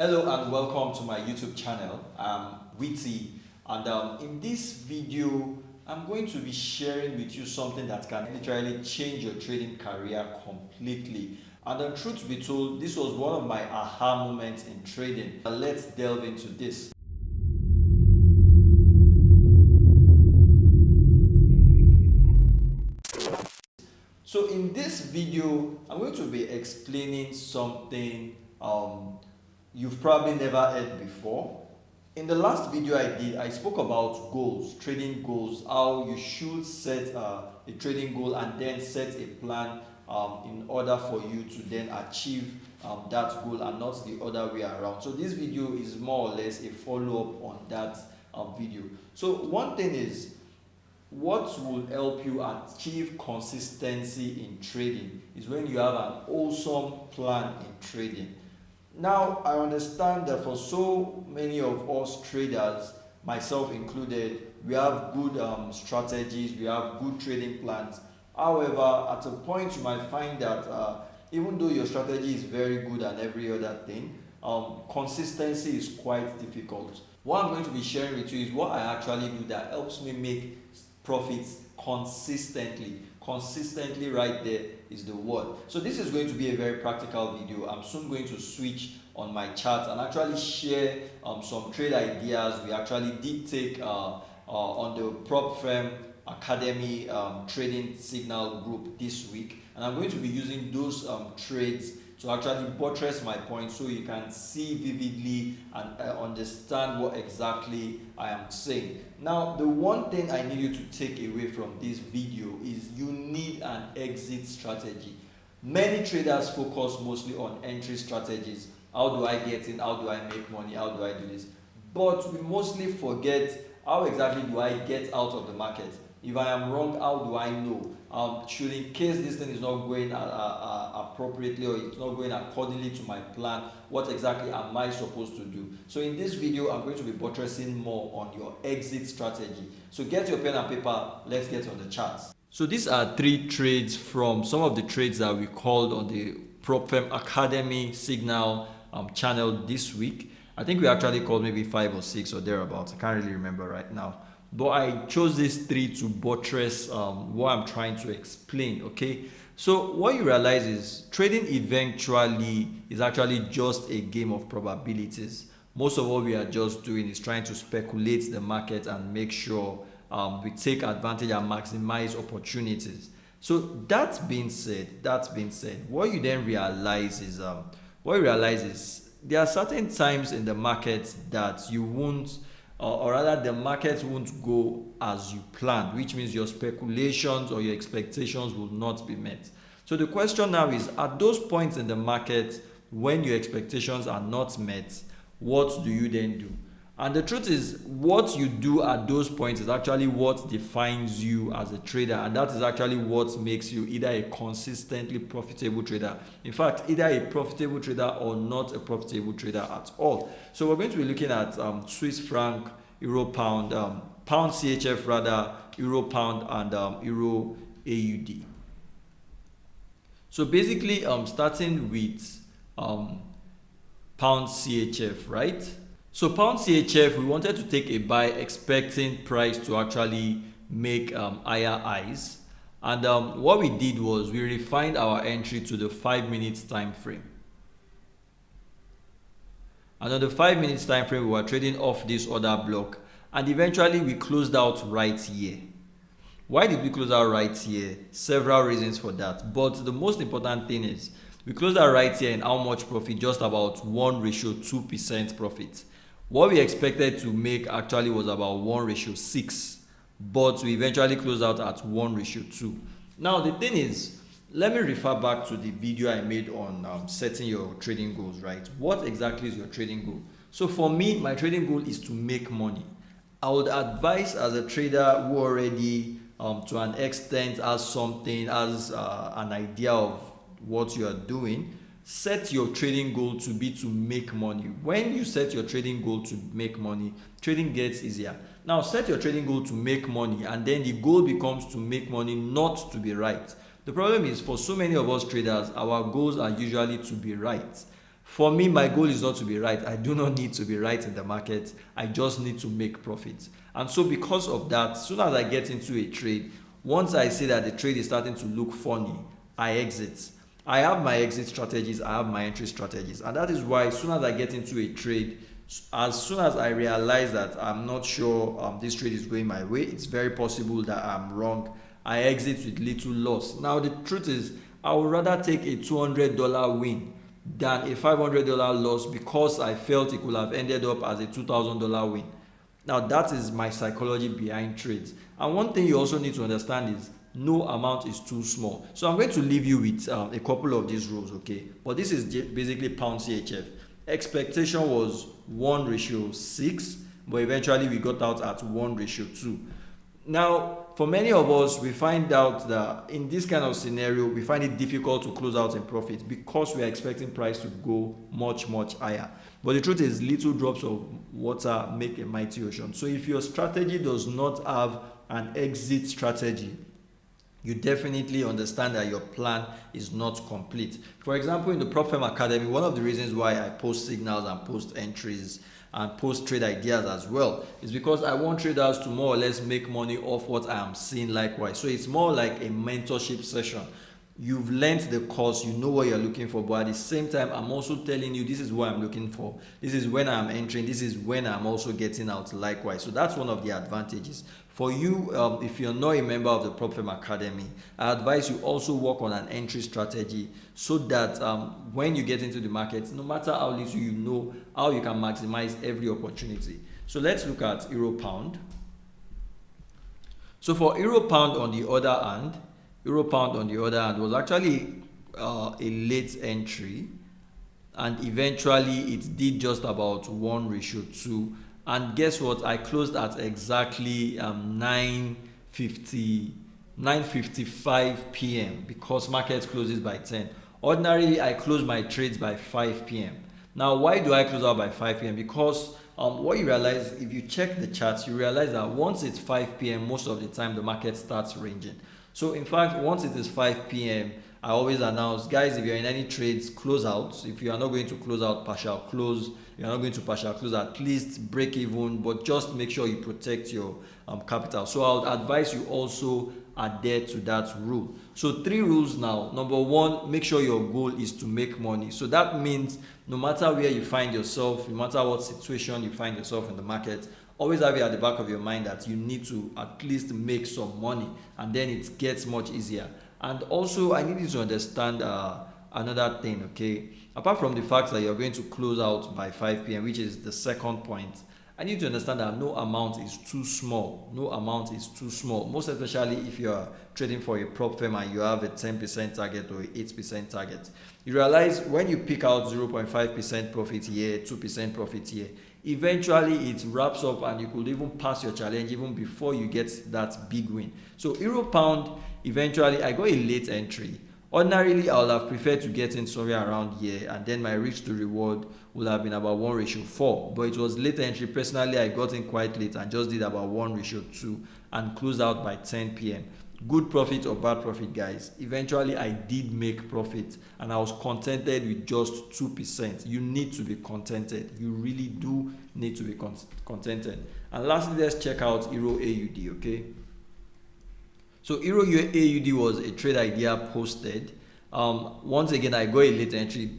Hello and welcome to my YouTube channel. I'm Witty, and in this video I'm going to be sharing with you something that can literally change your trading career completely. And the truth be told, this was one of my aha moments in trading. Let's delve into this. So in this video, I'm going to be explaining something you've probably never heard before. In the last video I did, I spoke about goals, trading goals, how you should set a trading goal and then set a plan in order for you to then achieve that goal and not the other way around. So this video is more or less a follow-up on that video. So one thing is, what will help you achieve consistency in trading is when you have an awesome plan in trading. Now, I understand that for so many of us traders, myself included, we have good strategies, we have good trading plans. However, at a point you might find that even though your strategy is very good and every other thing, consistency is quite difficult. What I'm going to be sharing with you is what I actually do that helps me make profits consistently. Consistently, right there is the word. So this is going to be a very practical video. I'm soon going to switch on my chart and actually share some trade ideas we actually did take on the prop firm academy trading signal group this week, and I'm going to be using those trades to actually buttress my point so you can see vividly and understand what exactly I am saying. Now, the one thing I need you to take away from this video is you need an exit strategy. Many traders focus mostly on entry strategies. How do I get in? How do I make money? How do I do this? But we mostly forget, how exactly do I get out of the market? If I am wrong, how do I know? Should, in case this thing is not going appropriately or it's not going accordingly to my plan, what exactly am I supposed to do? So in this video, I'm going to be buttressing more on your exit strategy. So get your pen and paper, let's get on the charts. So these are three trades from some of the trades that we called on the Prop Firm Academy Signal channel this week. I think we actually called maybe 5 or 6 or thereabouts. I can't really remember right now. But I chose these three to buttress what I'm trying to explain, okay? So what you realize is trading eventually is actually just a game of probabilities. Most of what we are just doing is trying to speculate the market and make sure we take advantage and maximize opportunities. So that being said, what you then realize is, there are certain times in the market that you won't, or rather the market won't go as you planned, which means your speculations or your expectations will not be met. So the question now is, at those points in the market when your expectations are not met, what do you then do? And the truth is, what you do at those points is actually what defines you as a trader, and that is actually what makes you either a consistently profitable trader, in fact either a profitable trader or not a profitable trader at all. So we're going to be looking at Swiss franc, euro pound, pound CHF rather, euro pound, and euro AUD. So basically starting with pound CHF, right? So pound CHF, we wanted to take a buy expecting price to actually make higher highs, and what we did was we refined our entry to the 5 minutes time frame. And on the 5 minutes time frame, we were trading off this order block, and eventually we closed out right here. Why did we close out right here? Several reasons for that, but the most important thing is we closed out right here in how much profit? Just about 1:2% profit. What we expected to make actually was about 1:6, but we eventually closed out at 1:2. Now the thing is, let me refer back to the video I made on setting your trading goals, right? What exactly is your trading goal? So for me, my trading goal is to make money. I would advise, as a trader who already to an extent has something, has an idea of what you are doing, set your trading goal to be to make money. When you set your trading goal to make money, trading gets easier. Now set your trading goal to make money, and then the goal becomes to make money, not to be right. The problem is, for so many of us traders, our goals are usually to be right. For me, my goal is not to be right. I do not need to be right in the market. I just need to make profits. And so because of that, as soon as I get into a trade, once I see that the trade is starting to look funny, I exit. I have my exit strategies, I have my entry strategies. And that is why as soon as I get into a trade, as soon as I realize that I'm not sure this trade is going my way, it's very possible that I'm wrong, I exit with little loss. Now the truth is, I would rather take a $200 win than a $500 loss, because I felt it could have ended up as a $2,000 win. Now that is my psychology behind trades. And one thing you also need to understand is no amount is too small. So I'm going to leave you with a couple of these rules, okay? But this is basically pound CHF. Expectation was 1:6, but eventually we got out at 1:2. Now, for many of us, we find out that in this kind of scenario, we find it difficult to close out in profit because we are expecting price to go much, much higher. But the truth is, little drops of water make a mighty ocean. So if your strategy does not have an exit strategy, you definitely understand that your plan is not complete. For example, in the Prop Firm Academy, one of the reasons why I post signals and post entries and post trade ideas as well is because I want traders to more or less make money off what I am seeing likewise. So it's more like a mentorship session. You've learned the course, you know what you're looking for, but at the same time, I'm also telling you this is what I'm looking for. This is when I'm entering, this is when I'm also getting out likewise. So that's one of the advantages. For you, if you're not a member of the Prop Firm Academy, I advise you also work on an entry strategy so that when you get into the market, no matter how little you know, how you can maximize every opportunity. So let's look at Euro Pound. So for Euro Pound on the other hand, was actually a late entry, and eventually it did just about 1:2. And guess what? I closed at exactly 9:55 p.m. because market closes by 10. Ordinarily, I close my trades by 5 p.m. Now, why do I close out by 5 p.m.? Because what you realize, if you check the charts, you realize that once it's 5 p.m., most of the time the market starts ranging. So in fact, once it is 5 p.m., I always announce, guys, if you're in any trades, close out. If you are not going to close out, partial close. You're not going to partial close, at least break even, but just make sure you protect your capital. So I would advise you also adhere to that rule. So 3 rules now. Number 1, make sure your goal is to make money. So that means no matter where you find yourself, no matter what situation you find yourself in the market, always have it at the back of your mind that you need to at least make some money, and then it gets much easier. And also, I need you to understand another thing, okay? Apart from the fact that you're going to close out by 5 p.m., which is the second point, I need to understand that no amount is too small. No amount is too small, most especially if you're trading for a prop firm and you have a 10% target or 8% target. You realize when you pick out 0.5% profit here, 2% profit here, eventually it wraps up and you could even pass your challenge even before you get that big win. So Euro Pound, eventually I got a late entry. Ordinarily, I would have preferred to get in somewhere around here, and then my risk to reward would have been about 1:4. But it was late entry. Personally, I got in quite late and just did about 1:2 and closed out by 10 p.m. Good profit or bad profit, guys? Eventually, I did make profit, and I was contented with just 2%. You need to be contented. You really do need to be contented. And lastly, let's check out Euro AUD, okay? So Euro AUD was a trade idea posted. Once again, I got a late entry.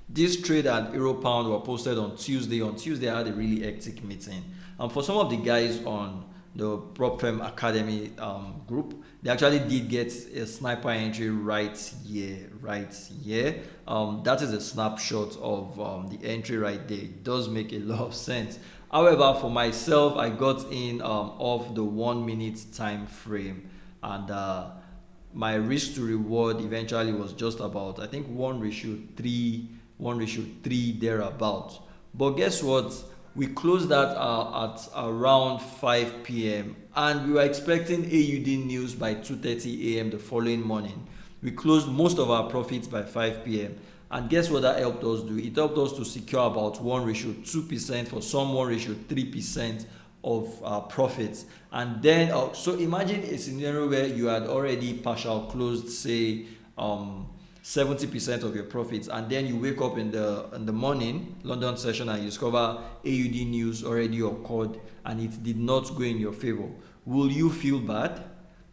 This trade and Euro Pound were posted on Tuesday. On Tuesday, I had a really hectic meeting. For some of the guys on the Prop Firm Academy group, they actually did get a sniper entry right here. That is a snapshot of the entry right there. It does make a lot of sense. However, for myself, I got in off the 1 minute time frame, and my risk to reward eventually was just about, I think, 1:3 thereabout. But guess what? We closed that at around 5 p.m. and we were expecting AUD news by 2:30 a.m. the following morning. We closed most of our profits by 5 p.m. And guess what that helped us do? It helped us to secure about 1:2%, for some 1:3% of profits. And then so imagine a scenario where you had already partial closed, say 70% of your profits, and then you wake up in the morning, London session, and you discover AUD news already occurred and it did not go in your favor, will you feel bad?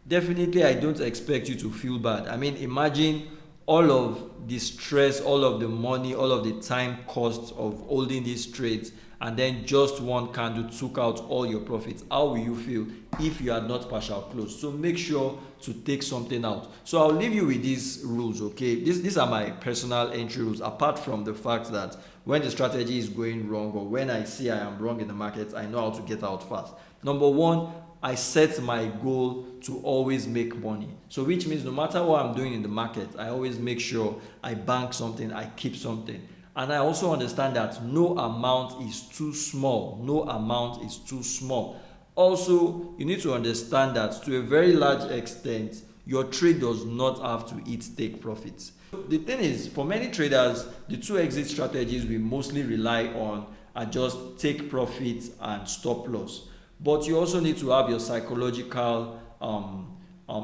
Definitely, I don't expect you to feel bad. I mean, imagine all of the stress, all of the money, all of the time cost of holding these trades, and then just one candle took out all your profits. How will you feel if you are not partial close? So make sure to take something out. So I'll leave you with these rules, okay? These are my personal entry rules, apart from the fact that when the strategy is going wrong, or when I see I am wrong in the market, I know how to get out fast. Number one, I set my goal to always make money. So which means no matter what I'm doing in the market, I always make sure I bank something, I keep something. And I also understand that no amount is too small. No amount is too small. Also, you need to understand that to a very large extent, your trade does not have to eat take profits. The thing is, for many traders, the two exit strategies we mostly rely on are just take profits and stop loss. But you also need to have your psychological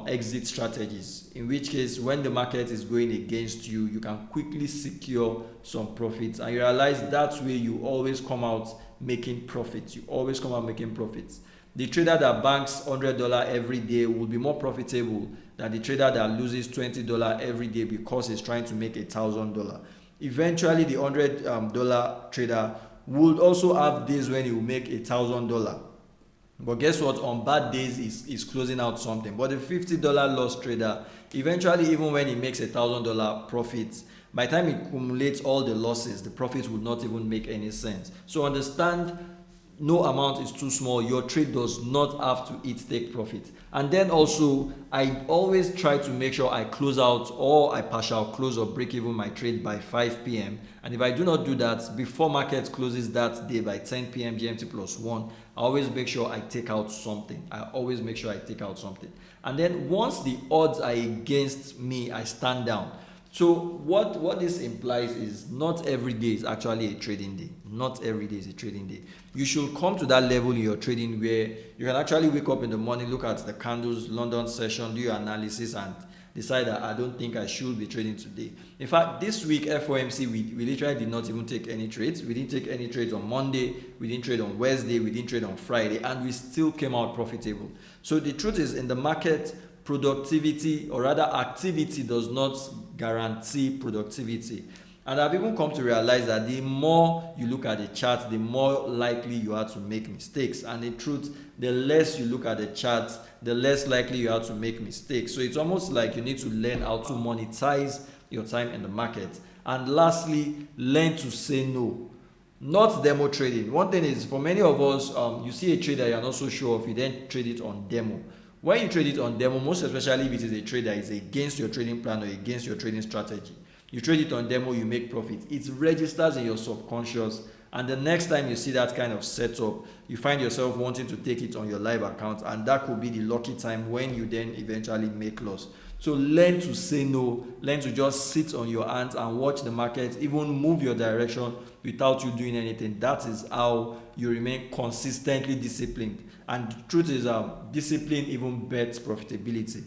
exit strategies, in which case when the market is going against you, you can quickly secure some profits, and you realize that way you always come out making profits. You always come out making profits. The trader that banks $100 every day will be more profitable than the trader that loses $20 every day because he's trying to make $1,000. Eventually, the $100 trader would also have days when he will make $1,000. But guess what? On bad days, he's closing out something. But the $50 loss trader, eventually, even when he makes $1,000 profits, by the time he accumulates all the losses, the profits would not even make any sense. So understand, no amount is too small. Your trade does not have to eat take profit. And then also, I always try to make sure I close out, or I partial close or break even my trade by 5 p.m. And if I do not do that before market closes that day by 10 p.m. GMT plus 1, I always make sure I take out something. And then once the odds are against me, I stand down. So what this implies is not every day is actually a trading day. Not every day is a trading day. You should come to that level in your trading where you can actually wake up in the morning, look at the candles, London session, do your analysis, and decide that I don't think I should be trading today. In fact, this week FOMC, we literally did not even take any trades. We didn't take any trades on Monday, we didn't trade on Wednesday, we didn't trade on Friday, and we still came out profitable. So the truth is, in the market, productivity, or rather activity, does not guarantee productivity. And I've even come to realize that the more you look at the chart, the more likely you are to make mistakes. And in truth, the less you look at the chart, the less likely you are to make mistakes. So it's almost like you need to learn how to monetize your time in the market. And lastly, learn to say no. Not demo trading. One thing is, for many of us, you see a trade that you're not so sure of, you then trade it on demo. When you trade it on demo, most especially if it is a trade that is against your trading plan or against your trading strategy, you trade it on demo, you make profit. It registers in your subconscious, and the next time you see that kind of setup, you find yourself wanting to take it on your live account, and that could be the lucky time when you then eventually make loss. So learn to say no, learn to just sit on your hands and watch the market, even move your direction without you doing anything. That is how you remain consistently disciplined. And the truth is, discipline even bets profitability.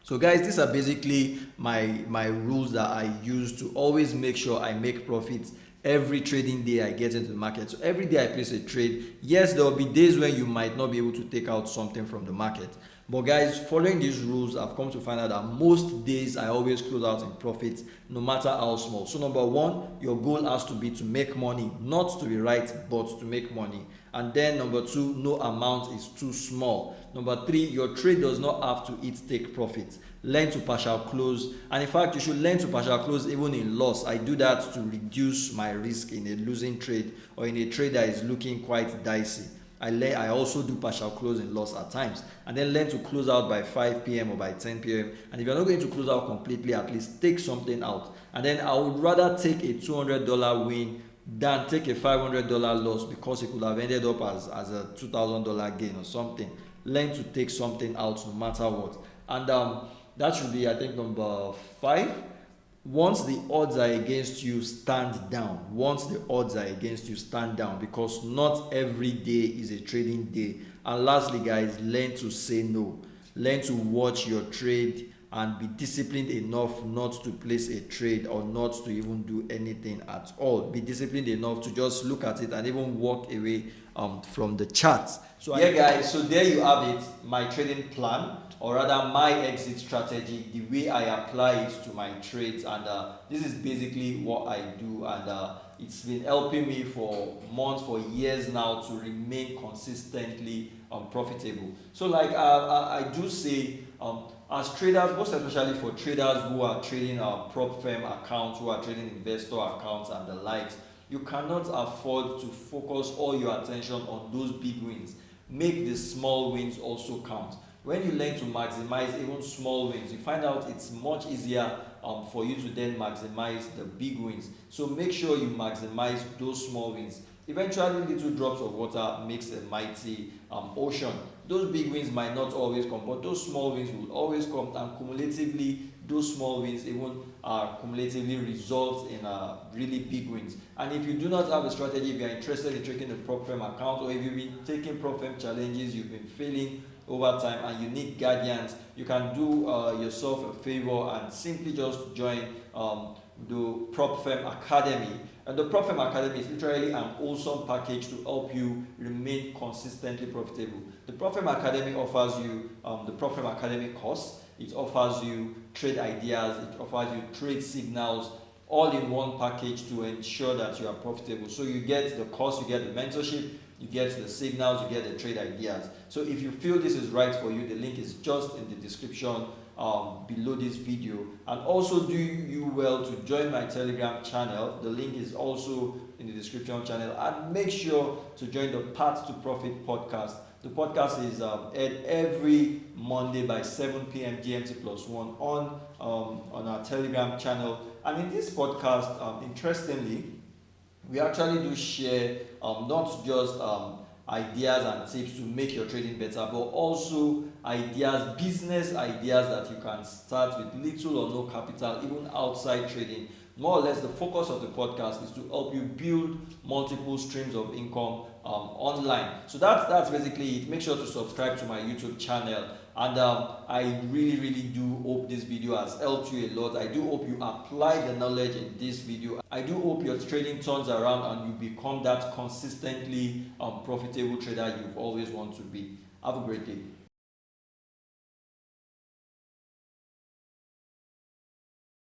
So guys, these are basically my rules that I use to always make sure I make profits every trading day I get into the market. So every day I place a trade. Yes, there will be days when you might not be able to take out something from the market. But guys, following these rules, I've come to find out that most days I always close out in profits, no matter how small. So number one, your goal has to be to make money, not to be right, but to make money. And then number two, no amount is too small. Number three, your trade does not have to eat take profits. Learn to partial close. And in fact, you should learn to partial close even in loss. I do that to reduce my risk in a losing trade or in a trade that is looking quite dicey. I also do partial close in loss at times, and then learn to close out by 5 p.m. or by 10 p.m. And if you're not going to close out completely, at least take something out. And then I would rather take a $200 win than take a $500 loss, because it could have ended up as a $2,000 gain or something. Learn to take something out no matter what. And that should be, I think, number 5. Once the odds are against you, stand down. Once the odds are against you, stand down, because not every day is a trading day. And lastly, guys, learn to say no. Learn to watch your trade and be disciplined enough not to place a trade or not to even do anything at all. Be disciplined enough to just look at it and even walk away from the charts. So yeah, guys, so there you have it, my trading plan, or rather my exit strategy, the way I apply it to my trades. And this is basically what I do, and it's been helping me for months, for years now, to remain consistently profitable. So like I do say, as traders, most especially for traders who are trading prop firm accounts, who are trading investor accounts and the likes, you cannot afford to focus all your attention on those big wins. Make the small wins also count. When you learn to maximize even small wins, you find out it's much easier for you to then maximize the big wins. So make sure you maximize those small wins. Eventually, little drops of water makes a mighty ocean. Those big wins might not always come, but those small wins will always come, and cumulatively, those small wins even cumulatively result in really big wins. And if you do not have a strategy, if you are interested in taking a prop firm account, or if you've been taking prop firm challenges, you've been failing over time and you need guardians, you can do yourself a favor and simply just join the Prop Firm Academy. And the Prop Firm Academy is literally an awesome package to help you remain consistently profitable. The Prop Firm Academy offers you the Prop Firm Academy course. It offers you trade ideas, it offers you trade signals, all in one package to ensure that you are profitable. So you get the course, you get the mentorship, you get the signals, you get the trade ideas. So if you feel this is right for you, the link is just in the description below this video. And also do you well to join my Telegram channel. The link is also in the description channel. And make sure to join the Path to Profit podcast. The podcast is aired every Monday by 7 p.m. GMT plus 1 on our Telegram channel. And in this podcast, interestingly, we actually do share not just ideas and tips to make your trading better, but also ideas, business ideas that you can start with little or no capital, even outside trading. More or less, the focus of the podcast is to help you build multiple streams of income online. So that's basically it. Make sure to subscribe to my YouTube channel. And I really do hope this video has helped you a lot. I do hope you apply the knowledge in this video. I do hope your trading turns around and you become that consistently profitable trader you've always want to be. Have a great day.